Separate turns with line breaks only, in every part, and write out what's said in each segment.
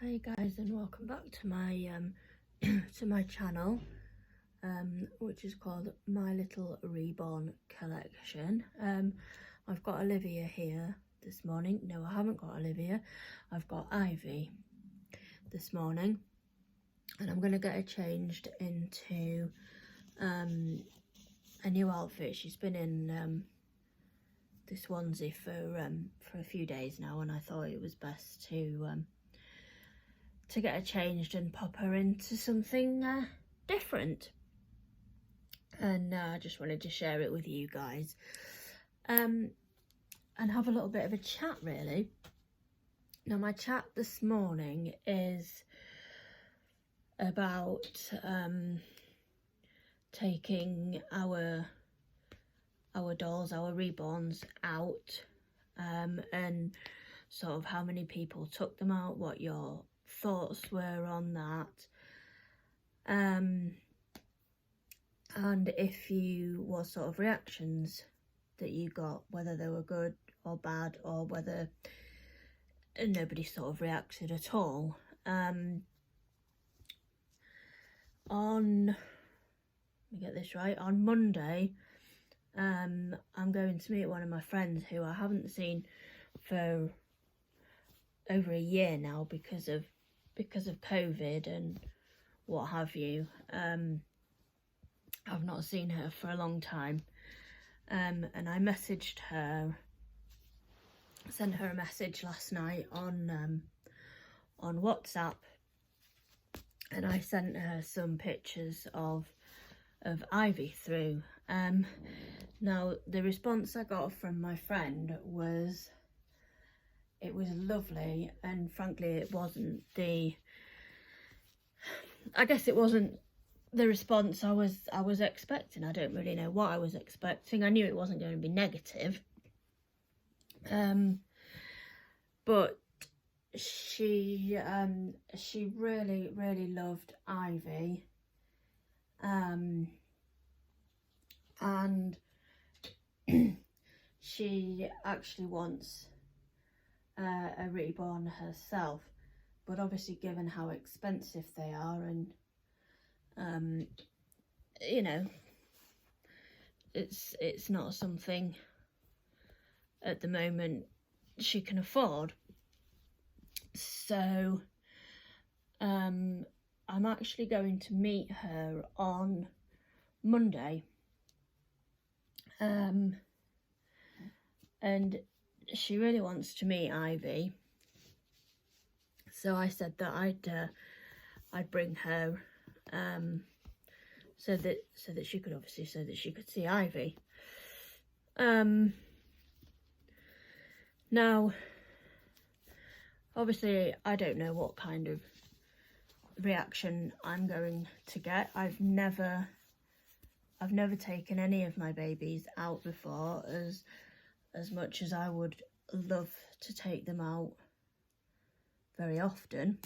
Hi guys, and welcome back to my to my channel, which is called My Little Reborn Collection. I've got Olivia here this morning. No, I haven't got Olivia. I've got Ivy this morning, and I'm going to get her changed into a new outfit. She's been in this onesie for a few days now, and I thought it was best to get her changed and pop her into something different. And I just wanted to share it with you guys, and have a little bit of a chat really. Now, my chat this morning is about taking our dolls, our reborns out, and sort of how many people took them out, what your thoughts were on that, and if what sort of reactions that you got, whether they were good or bad, or whether nobody sort of reacted at all. On, let me get this right, on Monday, I'm going to meet one of my friends who I haven't seen for over a year now because of COVID and what have you. I've not seen her for a long time, and I messaged her, sent her a message last night on WhatsApp, and I sent her some pictures of Ivy through. Now, the response I got from my friend was, it was lovely, and frankly it wasn't the response I was expecting. I don't really know what I was expecting. I knew it wasn't going to be negative, but she really loved Ivy, and she actually wants a reborn herself, but obviously given how expensive they are, and you know, it's not something at the moment she can afford. So I'm actually going to meet her on Monday, and she really wants to meet Ivy, so I said that I'd bring her, so that she could obviously, so that she could see Ivy. Now, obviously I don't know what kind of reaction I'm going to get. I've never taken any of my babies out before, as much as I would love to take them out very often.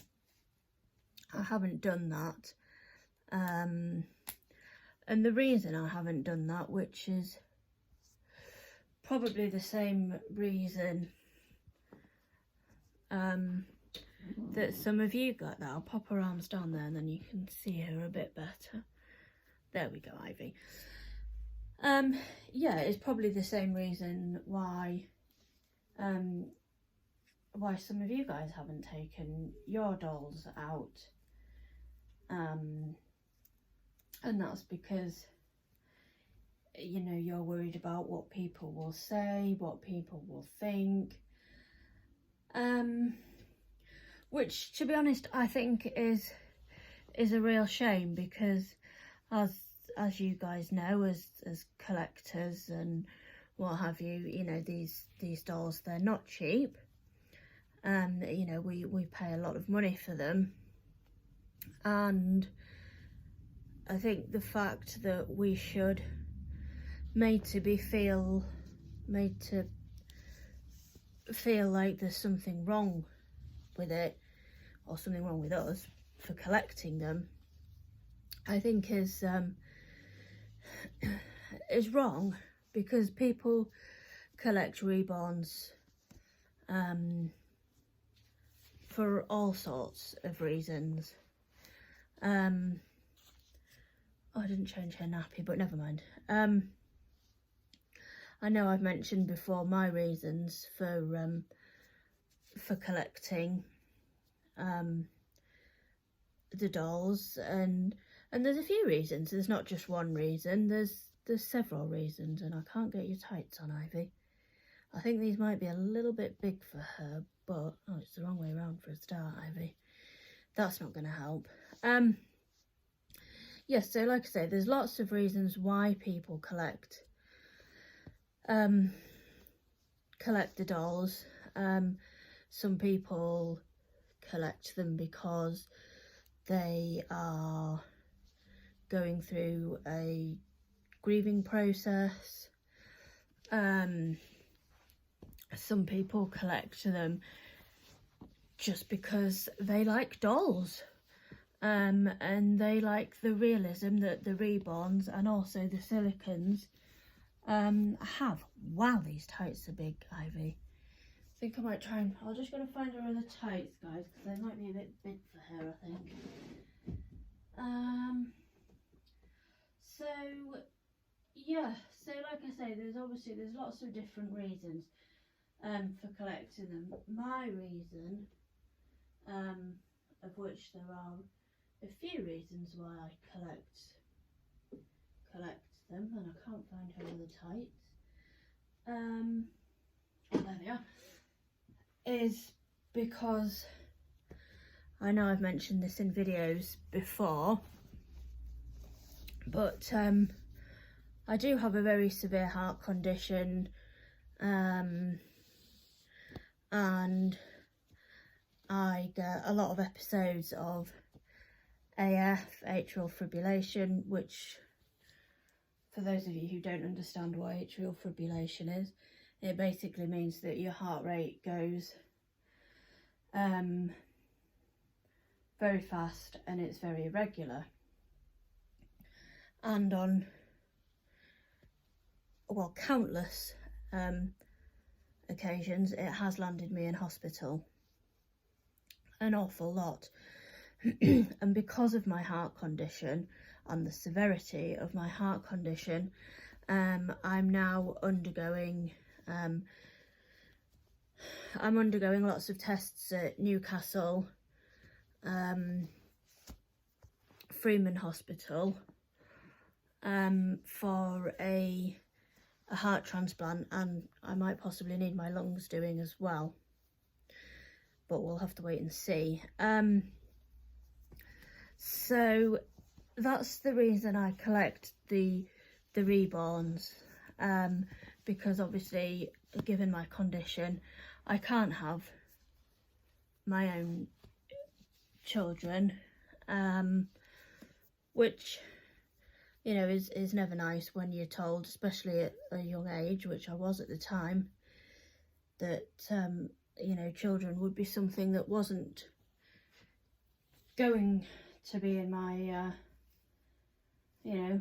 I haven't done that, and the reason I haven't done that, which is probably the same reason that some of you got. That I'll pop her arms down there and then you can see her a bit better. There we go, Ivy. Yeah, it's probably the same reason why some of you guys haven't taken your dolls out, and that's because, you know, you're worried about what people will say, what people will think, which, to be honest, I think is a real shame, because as you guys know, as collectors and what have you, you know, these dolls, they're not cheap. You know, we pay a lot of money for them, and I think the fact that we should made to feel like there's something wrong with it, or something wrong with us for collecting them, I think is wrong, because people collect reborns for all sorts of reasons. Oh, I didn't change her nappy, but never mind. I know I've mentioned before my reasons for collecting the dolls, and there's a few reasons. There's not just one reason. There's several reasons, and I can't get your tights on, Ivy. I think these might be a little bit big for her, but oh, it's the wrong way around for a start, Ivy. That's not going to help. Yes, so like I say, there's lots of reasons why people collect the dolls. Some people collect them because they are going through a grieving process. Some people collect them just because they like dolls. And they like the realism that the reborns and also the silicons have. Wow, these tights are big, Ivy. I think I might try and... I'm just going to find her other tights, guys, because they might be a bit big for her, I think. So, yeah. So, like I say, there's lots of different reasons for collecting them. My reason, of which there are a few reasons why I collect them, and I can't find her other tights. There they are. Is because I know I've mentioned this in videos before, but I do have a very severe heart condition, and I get a lot of episodes of AF, atrial fibrillation, which, for those of you who don't understand what atrial fibrillation is, it basically means that your heart rate goes very fast and it's very irregular. And on, well, countless occasions, it has landed me in hospital. An awful lot. And because of my heart condition and the severity of my heart condition, I'm now undergoing lots of tests at Newcastle Freeman Hospital for a heart transplant, and I might possibly need my lungs doing as well, but we'll have to wait and see. So that's the reason I collect the reborns, because obviously, given my condition, I can't have my own children, which, you know, is never nice when you're told, especially at a young age, which I was at the time, that you know, children would be something that wasn't going to be in my you know,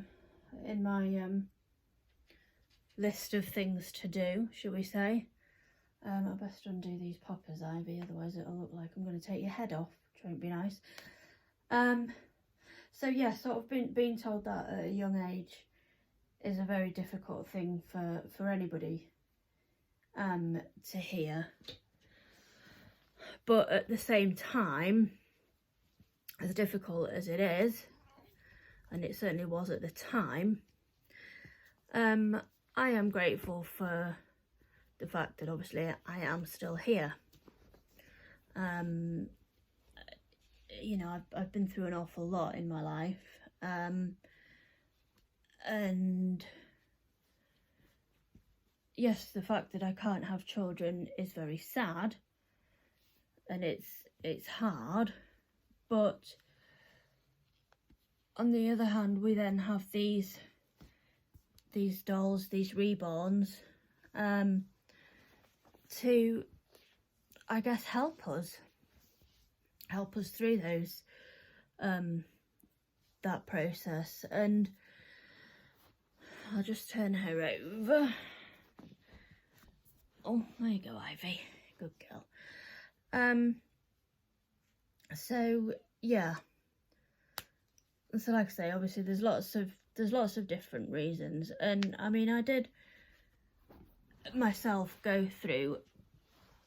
in my list of things to do, shall we say. I best undo these poppers, Ivy, otherwise it'll look like I'm going to take your head off, which won't be nice. So yeah, sort of being told that at a young age is a very difficult thing for anybody to hear. But at the same time, as difficult as it is, and it certainly was at the time, I am grateful for the fact that obviously I am still here. You know, I've been through an awful lot in my life, and yes, the fact that I can't have children is very sad, and it's hard, but on the other hand, we then have these dolls, these reborns, to, I guess, help us through those that process. And I'll just turn her over. Oh, there you go, Ivy, good girl. So yeah, so like I say, obviously there's lots of different reasons, and I mean I did myself go through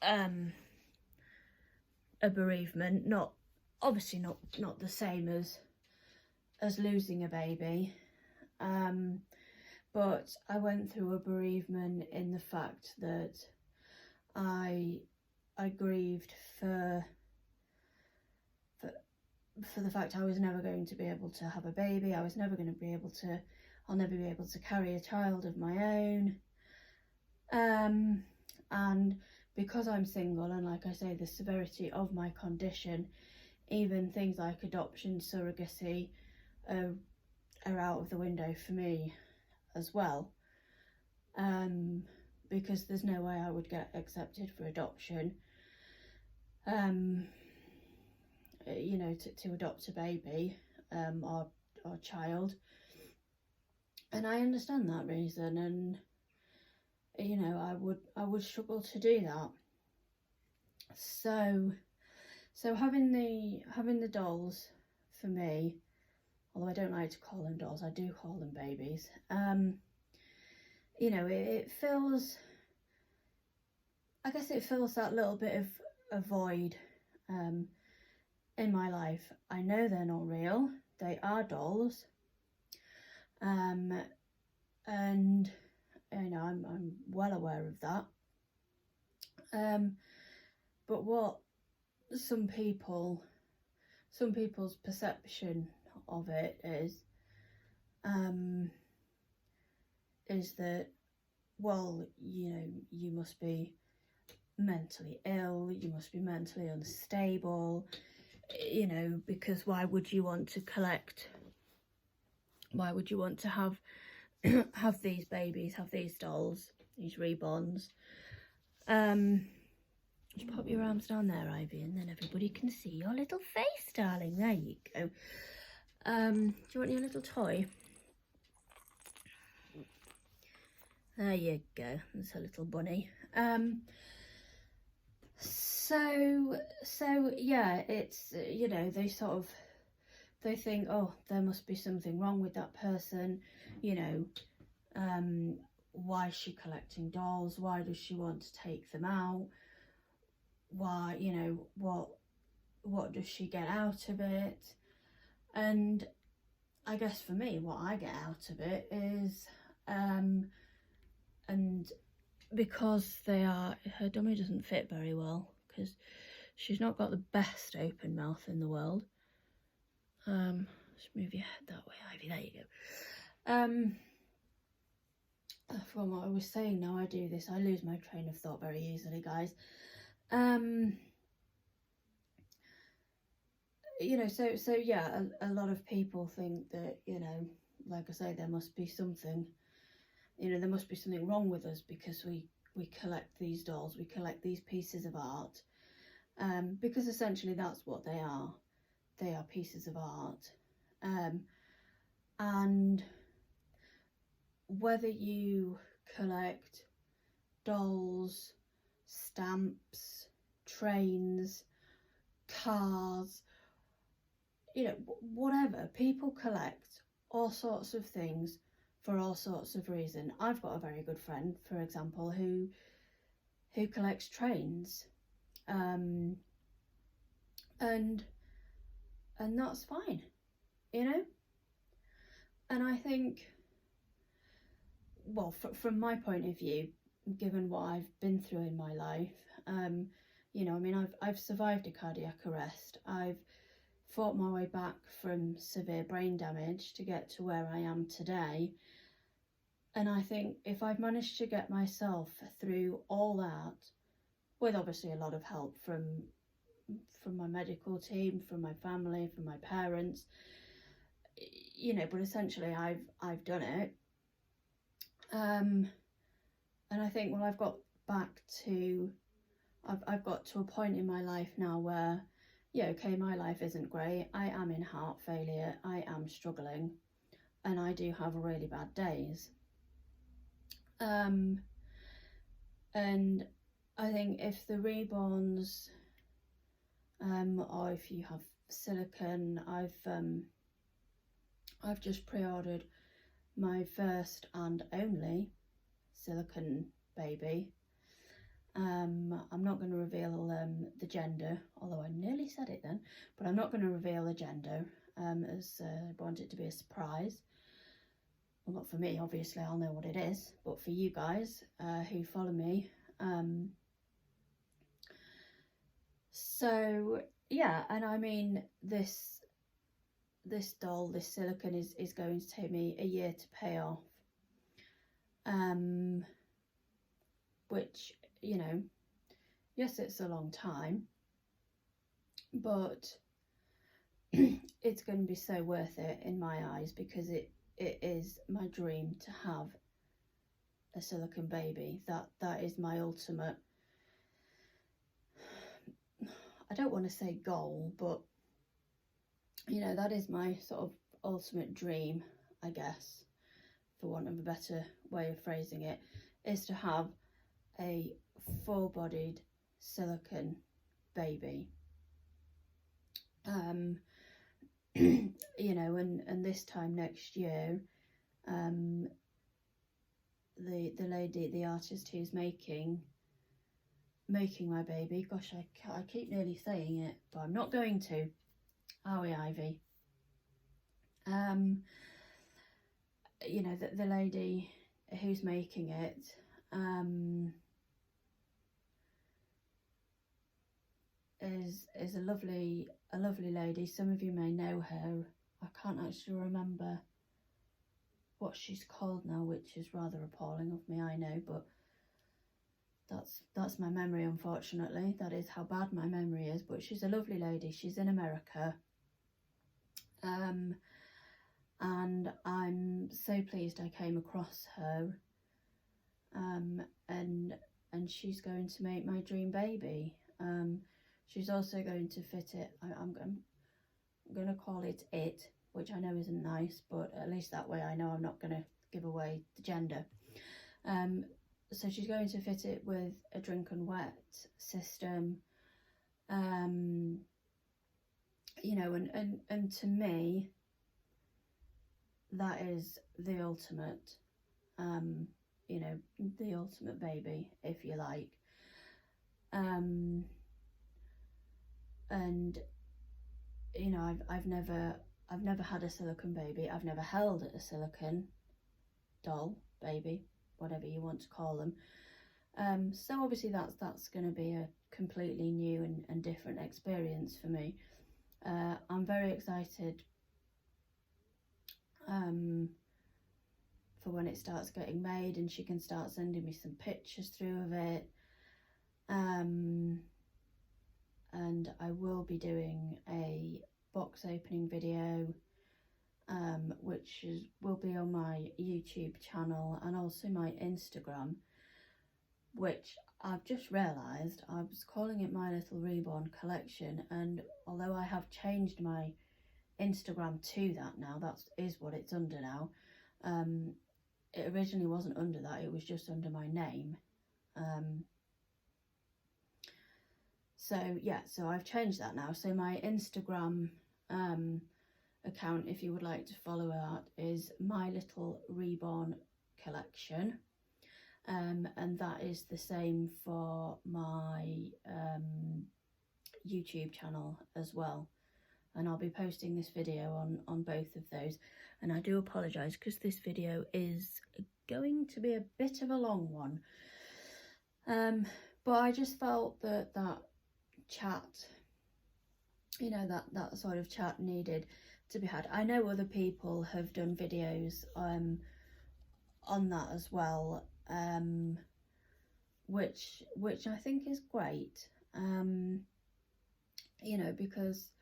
a bereavement, not obviously not the same as losing a baby, but I went through a bereavement in the fact that I grieved for the fact I was never going to be able to have a baby. I was never going to be able to, I'll never be able to carry a child of my own. And because I'm single, and like I say, the severity of my condition, even things like adoption, surrogacy are out of the window for me as well. Because there's no way I would get accepted for adoption. You know, to adopt a baby, or child, and I understand that reason, and you know, I would struggle to do that. So having the dolls for me, although I don't like to call them dolls, I do call them babies. You know, it fills, I guess it fills that little bit of a void in my life. I know they're not real, they are dolls, and you know, I'm well aware of that. But what some people's perception of it is that, well, you know, you must be mentally ill, you must be mentally unstable, you know, because why would you want to have have these babies, have these dolls, these reborns? Just pop your arms down there, Ivy, and then everybody can see your little face, darling. There you go. Do you want your little toy? There you go. That's a little bunny. So yeah, it's, you know, they think, oh, there must be something wrong with that person, you know, why is she collecting dolls? Why does she want to take them out? Why, you know, what does she get out of it? And I guess for me, what I get out of it is, and because her dummy doesn't fit very well, because she's not got the best open mouth in the world. Just move your head that way, Ivy, there you go. From what I was saying, now I do this, I lose my train of thought very easily, guys. You know, so yeah, a lot of people think that, you know, like I say, there must be something, you know, there must be something wrong with us because we collect these dolls, we collect these pieces of art, because essentially that's what they are pieces of art. And whether you collect dolls, stamps, trains, cars, you know, whatever, people collect all sorts of things for all sorts of reasons. I've got a very good friend, for example, who collects trains, and that's fine, you know. And I think, well, from my point of view, given what I've been through in my life, you know, I mean, I've survived a cardiac arrest. I've fought my way back from severe brain damage to get to where I am today. And I think if I've managed to get myself through all that, with obviously a lot of help from my medical team, from my family, from my parents, you know, but essentially I've done it. And I think, well, I've got to a point in my life now where, yeah, okay, my life isn't great. I am in heart failure. I am struggling, and I do have really bad days. And I think if the reborns or if you have silicone, I've just pre-ordered my first and only silicone baby. I'm not going to reveal the gender, although I nearly said it then, but I'm not going to reveal the gender, as I want it to be a surprise. Well, not for me, obviously, I'll know what it is, but for you guys who follow me. So yeah, and I mean, this doll, this silicone is going to take me a year to pay off, which, you know, yes, it's a long time, but it's going to be so worth it in my eyes, because it is my dream to have a silicone baby. That is my ultimate, I don't want to say goal, but you know, that is my sort of ultimate dream, I guess, for want of a better way of phrasing it, is to have a full-bodied silicone baby. You know, and this time next year, the lady, the artist who's making my baby, gosh, I keep nearly saying it, but I'm not going to, are we, Ivy? You know, the lady who's making it, is a lovely lady. Some of you may know her. I can't actually remember what she's called now, which is rather appalling of me, I know, but that's my memory, unfortunately. That is how bad my memory is. But she's a lovely lady. She's in America, and I'm so pleased I came across her, and she's going to make my dream baby. She's also going to fit it. I'm going to call it, which I know isn't nice, but at least that way I know I'm not going to give away the gender. So she's going to fit it with a drink and wet system. You know, and to me, that is the ultimate, you know, the ultimate baby, if you like. And you know, I've never had a silicone baby. I've never held a silicone doll, baby, whatever you want to call them. So obviously that's going to be a completely new and different experience for me. I'm very excited for when it starts getting made and she can start sending me some pictures through of it. And I will be doing a box opening video, which will be on my YouTube channel and also my Instagram, which I've just realised I was calling it My Little Reborn Collection, and although I have changed my Instagram to that now, that is what it's under now. It originally wasn't under that, it was just under my name. So yeah, so I've changed that now. So my Instagram account, if you would like to follow that, is My Little Reborn Collection. And that is the same for my YouTube channel as well. And I'll be posting this video on both of those. And I do apologise because this video is going to be a bit of a long one. But I just felt that chat, you know, that sort of chat needed to be had. I know other people have done videos on that as well, which I think is great, you know, because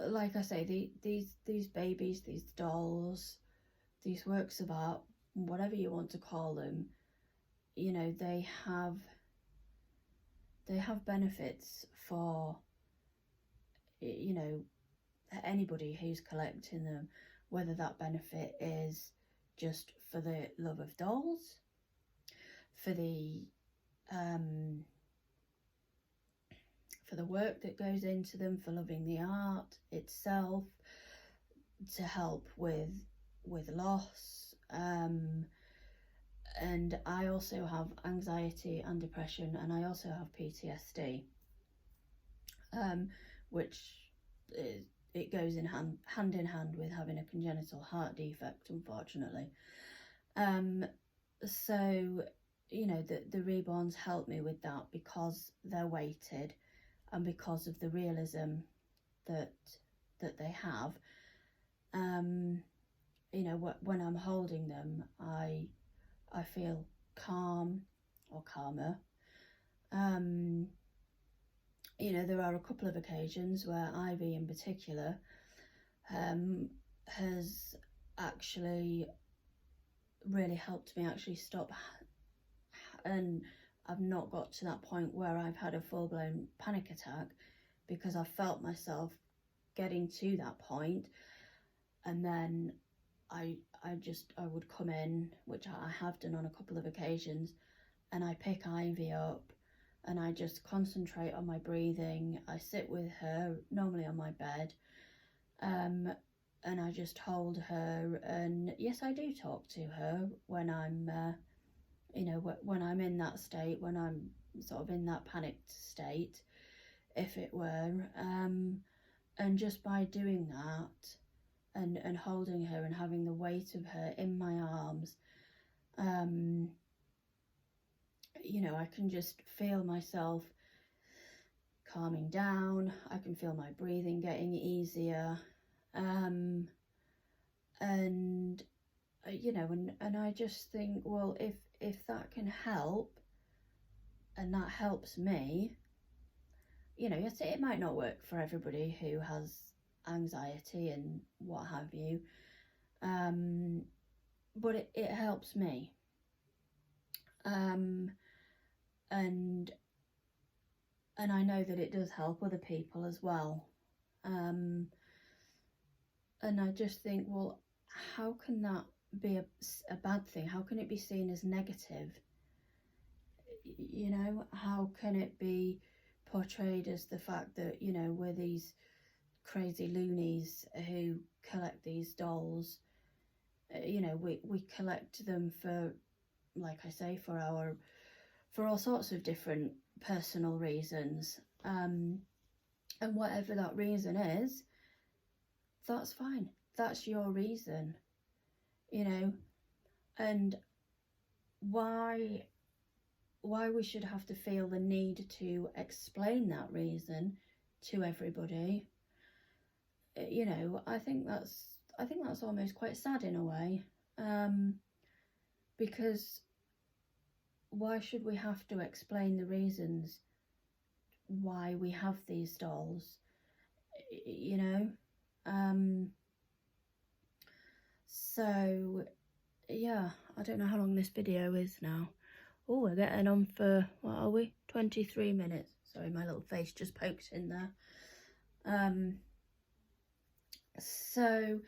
like I say, these babies, these dolls, these works of art, whatever you want to call them, you know, they have benefits for, you know, anybody who's collecting them, whether that benefit is just for the love of dolls, for the for the work that goes into them, for loving the art itself, to help with loss. And I also have anxiety and depression, and I also have PTSD, which it goes in hand in hand with having a congenital heart defect, unfortunately. So, you know, the reborns help me with that because they're weighted and because of the realism that they have. You know, when I'm holding them, I feel calm or calmer. You know, there are a couple of occasions where Ivy in particular has actually really helped me actually stop, and I've not got to that point where I've had a full-blown panic attack, because I felt myself getting to that point, and then I would come in, which I have done on a couple of occasions, and I pick Ivy up and I just concentrate on my breathing. I sit with her, normally on my bed, and I just hold her, and yes, I do talk to her when I'm you know, when I'm in that state, when I'm sort of in that panicked state, if it were, and just by doing that and holding her and having the weight of her in my arms, you know, I can just feel myself calming down. I can feel my breathing getting easier, and you know, and I just think, well, if that can help, and that helps me, you know, yes, it might not work for everybody who has anxiety and what have you, but it helps me, and I know that it does help other people as well, and I just think, well, how can that be a bad thing? How can it be seen as negative? You know, how can it be portrayed as the fact that, you know, we're these crazy loonies who collect these dolls? You know, we collect them for, like I say, for all sorts of different personal reasons, and whatever that reason is, that's fine. That's your reason, you know. And why we should have to feel the need to explain that reason to everybody, you know, I think that's almost quite sad in a way, because why should we have to explain the reasons why we have these dolls, you know? So yeah, I don't know how long this video is now. Oh, we're getting on for, what are we, 23 minutes. Sorry, my little face just poked in there. So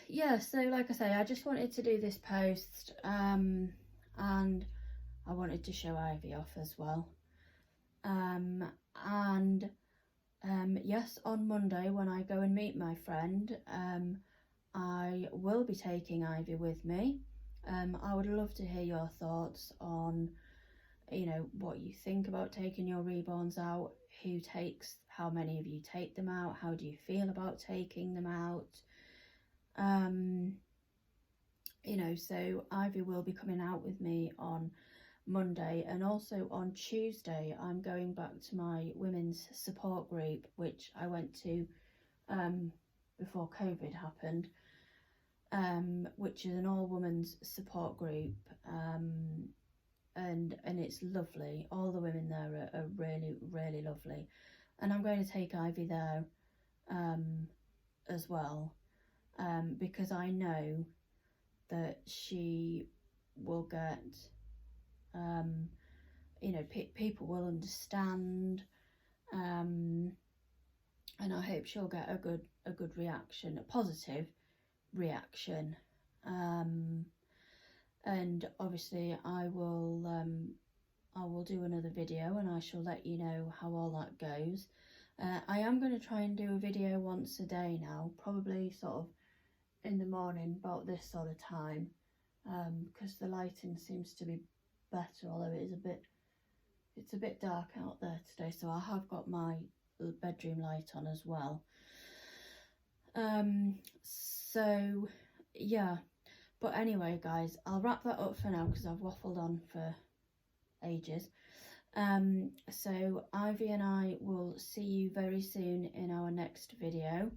yeah, so like I say, I just wanted to do this post, and I wanted to show Ivy off as well, and yes, on Monday when I go and meet my friend, I will be taking Ivy with me. I would love to hear your thoughts on, you know, what you think about taking your reborns out, who takes, how many of you take them out, how do you feel about taking them out? You know, so Ivy will be coming out with me on Monday, and also on Tuesday I'm going back to my women's support group, which I went to before COVID happened, which is an all-women's support group, and it's lovely. All the women there are really, really lovely, and I'm going to take Ivy there as well, because I know that she will get, you know, people will understand, and I hope she'll get a good reaction, a positive reaction, and obviously I will I will do another video and I shall let you know how all that goes. I am going to try and do a video once a day now, probably sort of in the morning about this sort of time, because the lighting seems to be better, although it's a bit dark out there today, so I have got my bedroom light on as well. So yeah, but anyway guys, I'll wrap that up for now because I've waffled on for ages. So Ivy and I will see you very soon in our next video.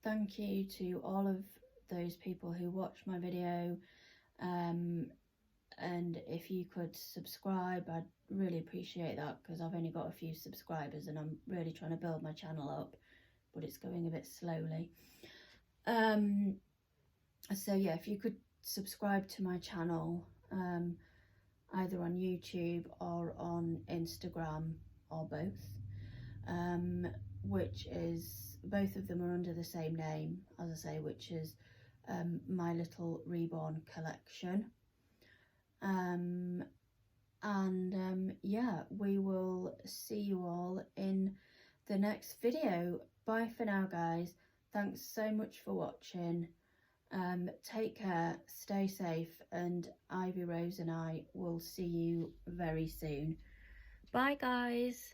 Thank you to all of those people who watched my video, and if you could subscribe, I'd really appreciate that, because I've only got a few subscribers and I'm really trying to build my channel up, but it's going a bit slowly. So yeah, if you could subscribe to my channel, either on YouTube or on Instagram, or both, which is, both of them are under the same name, as I say, which is My Little Reborn Collection. Yeah, we will see you all in the next video. Bye for now guys, thanks so much for watching. Take care, stay safe, and Ivy Rose and I will see you very soon. Bye guys.